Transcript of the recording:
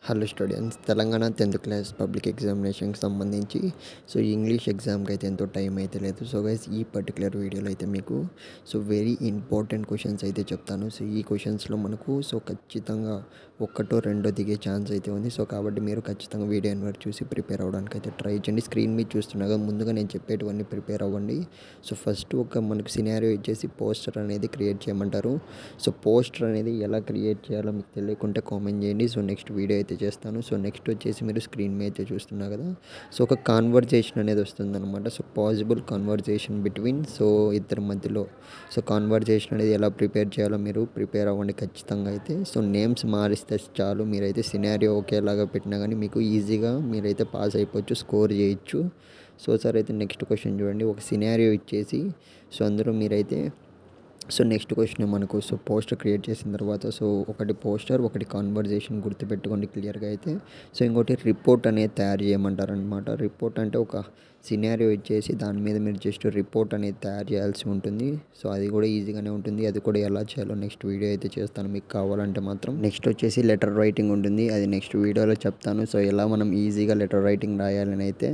Hello students, Telangana 10th class public ఎగ్జామినేషన్కి సంబంధించి English ఎగ్జామ్కి అయితే ఎంతో టైం అయితే లేదు. గైస్, ఈ పర్టికులర్ వీడియోలో అయితే మీకు వెరీ ఇంపార్టెంట్ క్వశ్చన్స్ అయితే చెప్తాను. ఈ క్వశ్చన్స్లో మనకు ఖచ్చితంగా ఒక్కటో రెండో దిగే ఛాన్స్ అయితే ఉంది. కాబట్టి మీరు ఖచ్చితంగా వీడియో వరకు చూసి ప్రిపేర్ అవ్వడానికి అయితే ట్రై చేయండి. స్క్రీన్ మీద చూస్తున్నాగా ముందుగా నేను చెప్పేటివన్నీ ప్రిపేర్ అవ్వండి. ఫస్ట్ మనకు సినారియో ఇచ్చేసి పోస్టర్ అనేది క్రియేట్ చేయమంటారు. పోస్టర్ అనేది ఎలా క్రియేట్ చేయాలో మీకు తెలియకుంటే కామెంట్ చేయండి. నెక్స్ట్ వీడియో అయితే చేస్తాను. నెక్స్ట్ వచ్చేసి మీరు స్క్రీన్ మీద అయితే చూస్తున్నారు కదా. ఒక కాన్వర్జేషన్ అనేది వస్తుందన్నమాట. పాసిబుల్ కాన్వర్జేషన్ బిట్వీన్ ఇద్దరి మధ్యలో కాన్వర్జేషన్ అనేది ఎలా ప్రిపేర్ చేయాలో మీరు ప్రిపేర్ అవ్వండి ఖచ్చితంగా అయితే. నేమ్స్ మారిస్తే చాలు, మీరైతే సినారియో ఒకేలాగా పెట్టినా కానీ మీకు ఈజీగా మీరైతే పాస్ అయిపోవచ్చు, స్కోర్ చేయొచ్చు. సార్ అయితే నెక్స్ట్ క్వశ్చన్ చూడండి. ఒక సినారియో ఇచ్చేసి అందులో మీరైతే నెక్స్ట్ క్వశ్చన్ మనకు పోస్టర్ క్రియేట్ చేసిన తర్వాత ఒకటి పోస్టర్, ఒకటి కాన్వర్జేషన్ గుర్తుపెట్టుకోండి క్లియర్గా అయితే. ఇంకోటి రిపోర్ట్ అనేది తయారు చేయమంటారు అనమాట. రిపోర్ట్ అంటే ఒక సినారియో ఇచ్చేసి దాని మీద మీరు జస్ట్ రిపోర్ట్ అనేది తయారు చేయాల్సి ఉంటుంది. అది కూడా ఈజీగానే ఉంటుంది. అది కూడా ఎలా చేయాలో నెక్స్ట్ వీడియో అయితే చేస్తాను మీకు కావాలంటే మాత్రం. నెక్స్ట్ వచ్చేసి లెటర్ రైటింగ్ ఉంటుంది, అది నెక్స్ట్ వీడియోలో చెప్తాను. ఎలా మనం ఈజీగా లెటర్ రైటింగ్ రాయాలని అయితే